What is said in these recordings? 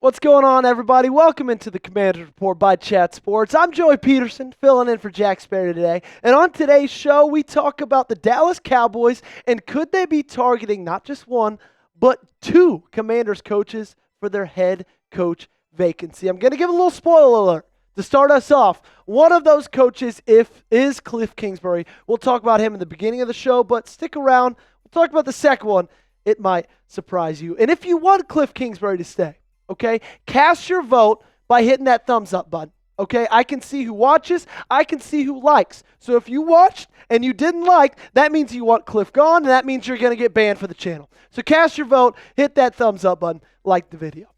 What's going on, everybody? Welcome into the Commander's Report by Chat Sports. I'm Joey Peterson, filling in for Jack Sperry today. And on today's show, we talk about the Dallas Cowboys and could they be targeting not just one, but two Commanders coaches for their head coach vacancy. I'm going to give a little spoiler alert to start us off. One of those coaches is Kliff Kingsbury. We'll talk about him in the beginning of the show, but stick around. We'll talk about the second one. It might surprise you. And if you want Kliff Kingsbury to stay, okay, cast your vote by hitting that thumbs up button. Okay, I can see who watches. I can see who likes. So if you watched and you didn't like, that means you want Kliff gone, and that means you're going to get banned for the channel. So cast your vote, hit that thumbs up button, like the video.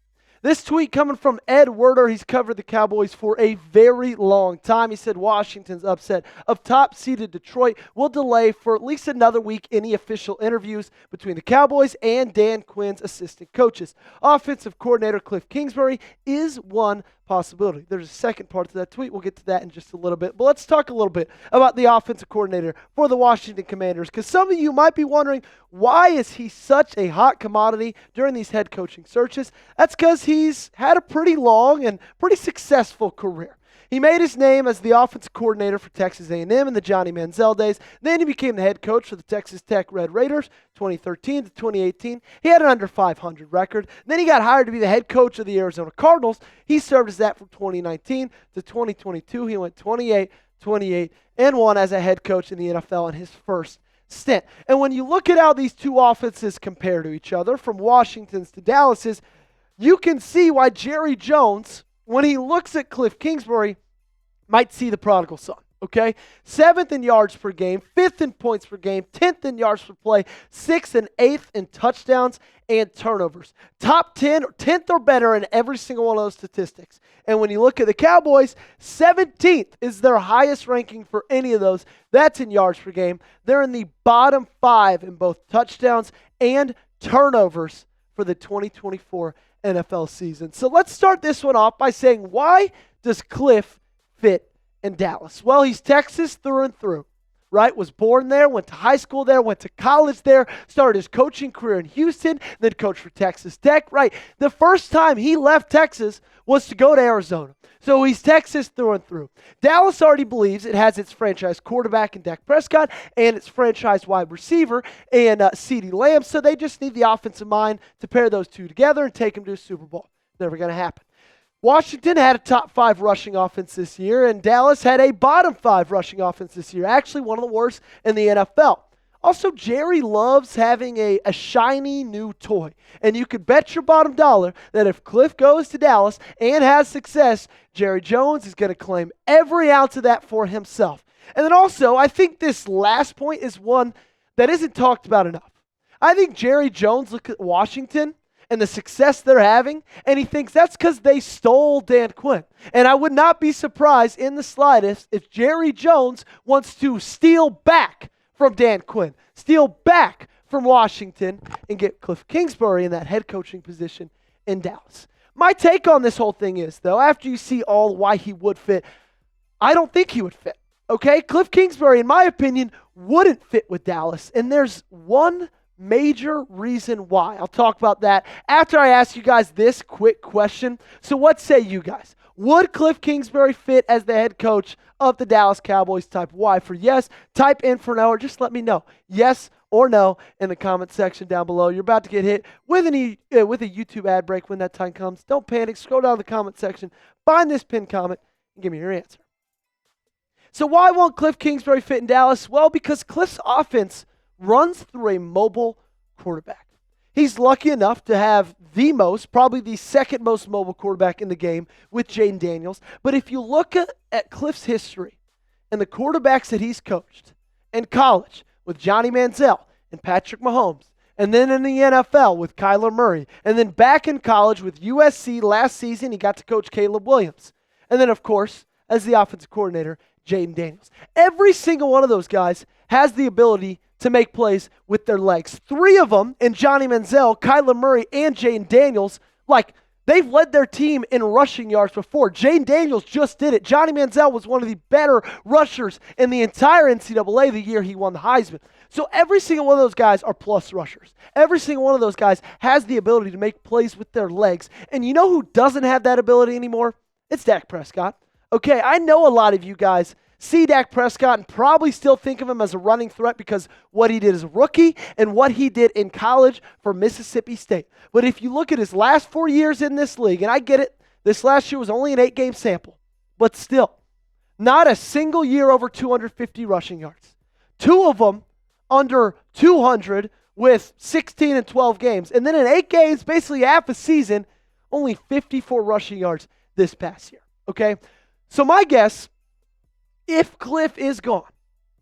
This tweet coming from Ed Werder. He's covered the Cowboys for a very long time. He said Washington's upset of top-seeded Detroit will delay for at least another week any official interviews between the Cowboys and Dan Quinn's assistant coaches. Offensive coordinator Kliff Kingsbury is one possibility. There's a second part to that tweet. We'll get to that in just a little bit. But let's talk a little bit about the offensive coordinator for the Washington Commanders, because some of you might be wondering, why is he such a hot commodity during these head coaching searches? That's because he's had a pretty long and pretty successful career. He made his name as the offensive coordinator for Texas A&M in the Johnny Manziel days. Then he became the head coach for the Texas Tech Red Raiders, 2013 to 2018. He had an under 500 record. Then he got hired to be the head coach of the Arizona Cardinals. He served as that from 2019 to 2022. He went 28-1 as a head coach in the NFL in his first stint. And when you look at how these two offenses compare to each other, from Washington's to Dallas's, you can see why Jerry Jones, when he looks at Kliff Kingsbury, might see the prodigal son, okay? 7th in yards per game, 5th in points per game, 10th in yards per play, 6th and 8th in touchdowns and turnovers. Top 10 or 10th or better in every single one of those statistics. And when you look at the Cowboys, 17th is their highest ranking for any of those. That's in yards per game. They're in the bottom 5 in both touchdowns and turnovers for the 2024 NFL season. So let's start this one off by saying, why does Kliff fit in Dallas? Well, he's Texas through and through, right? Was born there, went to high school there, went to college there, started his coaching career in Houston, then coached for Texas Tech, right? The first time he left Texas was to go to Arizona. So he's Texas through and through. Dallas already believes it has its franchise quarterback in Dak Prescott and its franchise wide receiver in CeeDee Lamb, so they just need the offensive mind to pair those two together and take them to a Super Bowl. Never going to happen. Washington had a top 5 rushing offense this year, and Dallas had a bottom 5 rushing offense this year, actually one of the worst in the NFL. Also, Jerry loves having a shiny new toy, and you could bet your bottom dollar that if Kliff goes to Dallas and has success, Jerry Jones is going to claim every ounce of that for himself. And then also, I think this last point is one that isn't talked about enough. I think Jerry Jones looks at Washington and the success they're having, and he thinks that's because they stole Dan Quinn. And I would not be surprised in the slightest if Jerry Jones wants to steal back from Dan Quinn, steal back from Washington, and get Kliff Kingsbury in that head coaching position in Dallas. My take on this whole thing is, though, after you see all why he would fit, I don't think he would fit, okay? Kliff Kingsbury, in my opinion, wouldn't fit with Dallas, and there's one major reason why. I'll talk about that after I ask you guys this quick question. So what say you guys? Would Kliff Kingsbury fit as the head coach of the Dallas Cowboys? Type Y for yes, type in for no, or just let me know yes or no in the comment section down below. You're about to get hit with a YouTube ad break when that time comes. Don't panic. Scroll down the comment section, find this pinned comment, and give me your answer. So why won't Kliff Kingsbury fit in Dallas? Well, because Kliff's offense runs through a mobile quarterback. He's lucky enough to have probably the second most mobile quarterback in the game with Jayden Daniels. But if you look at Kliff's history and the quarterbacks that he's coached in college with Johnny Manziel and Patrick Mahomes, and then in the NFL with Kyler Murray, and then back in college with USC last season, he got to coach Caleb Williams. And then, of course, as the offensive coordinator, Jayden Daniels. Every single one of those guys has the ability to make plays with their legs. 3 of them in Johnny Manziel, Kyler Murray, and Jayden Daniels, like They've led their team in rushing yards before. Jayden Daniels just did it. Johnny Manziel was one of the better rushers in the entire NCAA the year he won the Heisman. So every single one of those guys are plus rushers. Every single one of those guys has the ability to make plays with their legs. And you know who doesn't have that ability anymore? It's Dak Prescott. Okay, I know a lot of you guys see Dak Prescott and probably still think of him as a running threat because what he did as a rookie and what he did in college for Mississippi State. But if you look at his last 4 years in this league, and I get it, this last year was only an 8-game sample, but still, not a single year over 250 rushing yards. 2 of them under 200 with 16 and 12 games. And then in 8 games, basically half a season, only 54 rushing yards this past year. Okay? So my guess, if Kliff is gone,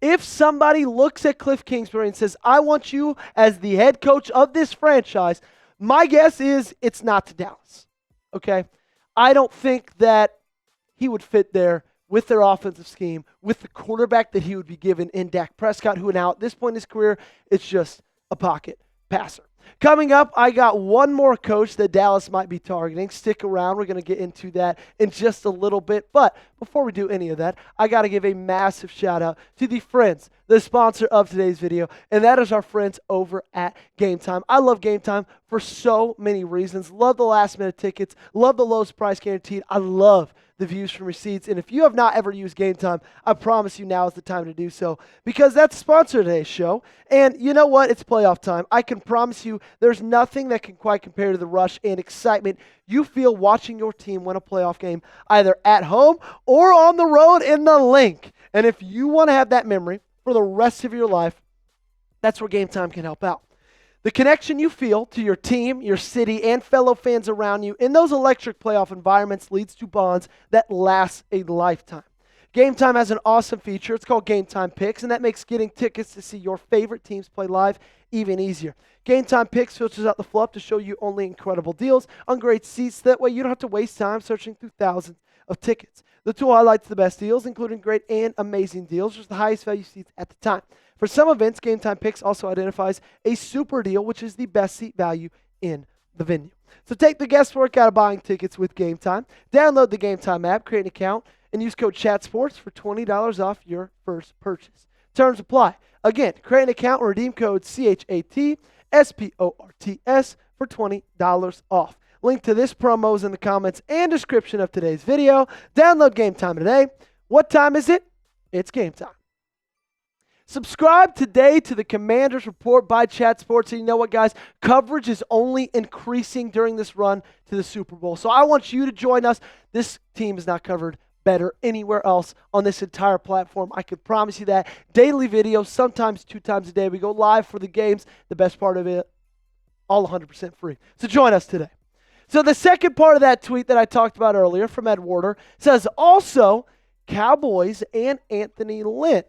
if somebody looks at Kliff Kingsbury and says, I want you as the head coach of this franchise, my guess is it's not to Dallas. Okay? I don't think that he would fit there with their offensive scheme, with the quarterback that he would be given in Dak Prescott, who now at this point in his career, it's just a pocket passer. Coming up, I got one more coach that Dallas might be targeting. Stick around. We're going to get into that in just a little bit. But before we do any of that, I got to give a massive shout out to the friends, the sponsor of today's video, and that is our friends over at Game Time. I love Game Time for so many reasons. Love the last minute tickets. Love the lowest price guaranteed. I love the views from receipts. And if you have not ever used Game Time, I promise you now is the time to do so because that's sponsored today's show. And you know what? It's playoff time. I can promise you there's nothing that can quite compare to the rush and excitement you feel watching your team win a playoff game either at home or on the road in the Link. And if you want to have that memory for the rest of your life, that's where Game Time can help out. The connection you feel to your team, your city, and fellow fans around you in those electric playoff environments leads to bonds that last a lifetime. Game Time has an awesome feature. It's called Game Time Picks, and that makes getting tickets to see your favorite teams play live even easier. Game Time Picks filters out the fluff to show you only incredible deals on great seats. That way you don't have to waste time searching through thousands of tickets. The tool highlights the best deals, including great and amazing deals, which is the highest value seats at the time. For some events, Game Time Picks also identifies a super deal, which is the best seat value in the venue. So take the guesswork out of buying tickets with Game Time. Download the Game Time app, create an account, and use code CHATSPORTS for $20 off your first purchase. Terms apply. Again, create an account and redeem code CHATSPORTS for $20 off. Link to this promo is in the comments and description of today's video. Download Game Time today. What time is it? It's game time. Subscribe today to the Commanders Report by Chat Sports. And you know what, guys? Coverage is only increasing during this run to the Super Bowl. So I want you to join us. This team is not covered better anywhere else on this entire platform. I can promise you that. Daily videos, sometimes 2 times a day. We go live for the games. The best part of it, all 100% free. So join us today. So the second part of that tweet that I talked about earlier from Ed Warder says, also, Cowboys and Anthony Lynn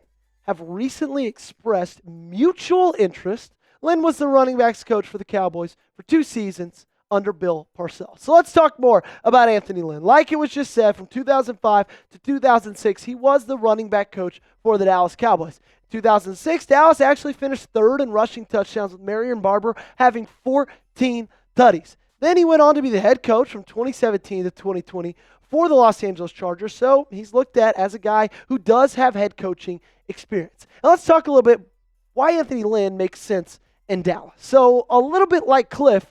have recently expressed mutual interest. Lynn was the running backs coach for the Cowboys for 2 seasons under Bill Parcells. So let's talk more about Anthony Lynn. Like it was just said, from 2005 to 2006, he was the running back coach for the Dallas Cowboys. In 2006, Dallas actually finished 3rd in rushing touchdowns with Marion Barber having 14 tutties. Then he went on to be the head coach from 2017 to 2020 for the Los Angeles Chargers. So he's looked at as a guy who does have head coaching experience. Now let's talk a little bit why Anthony Lynn makes sense in Dallas. So a little bit like Kliff,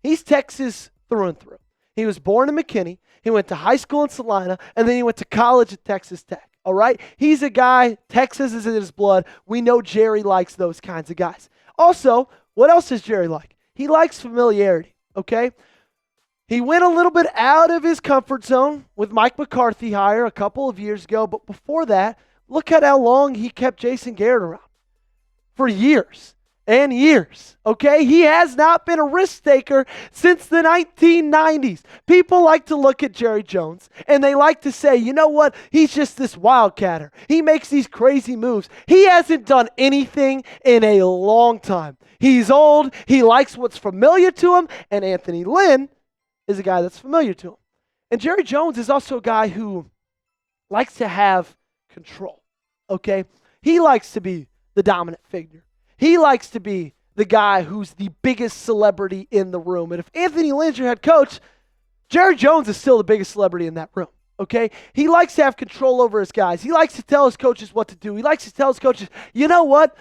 he's Texas through and through. He was born in McKinney. He went to high school in Salina, and then he went to college at Texas Tech. All right? He's a guy, Texas is in his blood. We know Jerry likes those kinds of guys. Also, what else does Jerry like? He likes familiarity, okay? He went a little bit out of his comfort zone with Mike McCarthy hire a couple of years ago, but before that, look at how long he kept Jason Garrett around. For years and years, okay? He has not been a risk taker since the 1990s. People like to look at Jerry Jones, and they like to say, you know what? He's just this wildcatter. He makes these crazy moves. He hasn't done anything in a long time. He's old. He likes what's familiar to him, and Anthony Lynn is a guy that's familiar to him. And Jerry Jones is also a guy who likes to have control, okay? He likes to be the dominant figure. He likes to be the guy who's the biggest celebrity in the room. And if Anthony Lynn's your head coach, Jerry Jones is still the biggest celebrity in that room, okay? He likes to have control over his guys. He likes to tell his coaches what to do. He likes to tell his coaches, you know what?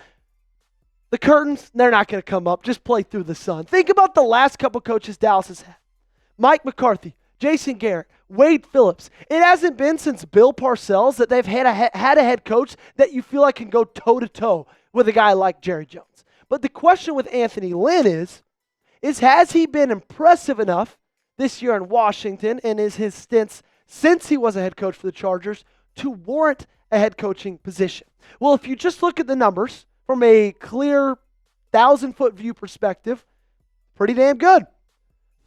The curtains, they're not going to come up. Just play through the sun. Think about the last couple coaches Dallas has had. Mike McCarthy, Jason Garrett, Wade Phillips. It hasn't been since Bill Parcells that they've had a head coach that you feel like can go toe-to-toe with a guy like Jerry Jones. But the question with Anthony Lynn is has he been impressive enough this year in Washington and is his stints since he was a head coach for the Chargers to warrant a head coaching position? Well, if you just look at the numbers from a clear 1,000-foot view perspective, pretty damn good.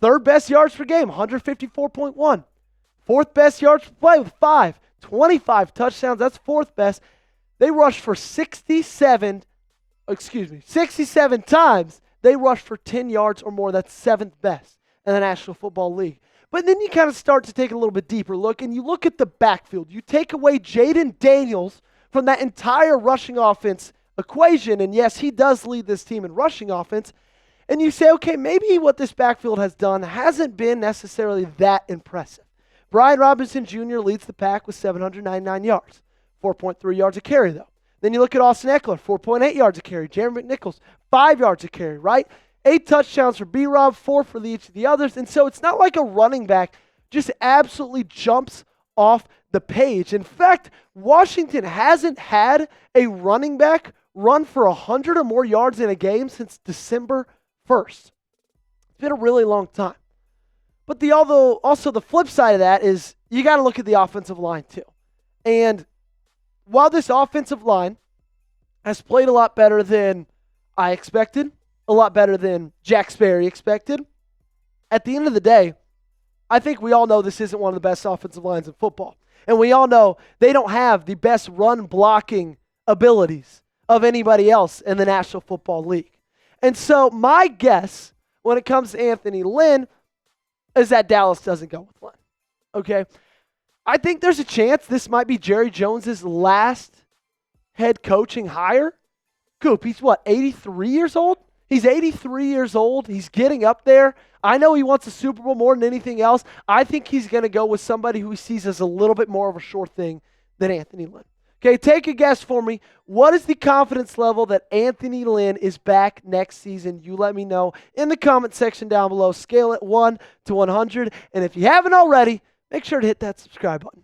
Third best yards per game, 154.1. Fourth best yards per play with 5. 25 touchdowns, that's fourth best. They rushed for 67 times. They rushed for 10 yards or more. That's seventh best in the National Football League. But then you kind of start to take a little bit deeper look, and you look at the backfield. You take away Jayden Daniels from that entire rushing offense equation, and yes, he does lead this team in rushing offense, and you say, okay, maybe what this backfield has done hasn't been necessarily that impressive. Brian Robinson Jr. leads the pack with 799 yards, 4.3 yards a carry, though. Then you look at Austin Eckler, 4.8 yards a carry. Jeremy McNichols, 5 yards a carry, right? 8 touchdowns for B-Rob, 4 for each of the others. And so it's not like a running back just absolutely jumps off the page. In fact, Washington hasn't had a running back run for 100 or more yards in a game since December 1st. It's been a really long time. But also the flip side of that is you got to look at the offensive line too. And while this offensive line has played a lot better than I expected, a lot better than Jack Sperry expected, at the end of the day, I think we all know this isn't one of the best offensive lines in football. And we all know they don't have the best run blocking abilities of anybody else in the National Football League. And so my guess when it comes to Anthony Lynn is that Dallas doesn't go with Lynn. Okay? I think there's a chance this might be Jerry Jones's last head coaching hire. Coop, he's 83 years old? He's 83 years old. He's getting up there. I know he wants a Super Bowl more than anything else. I think he's going to go with somebody who he sees as a little bit more of a sure thing than Anthony Lynn. Okay, take a guess for me. What is the confidence level that Anthony Lynn is back next season? You let me know in the comment section down below. Scale it 1 to 100. And if you haven't already, make sure to hit that subscribe button.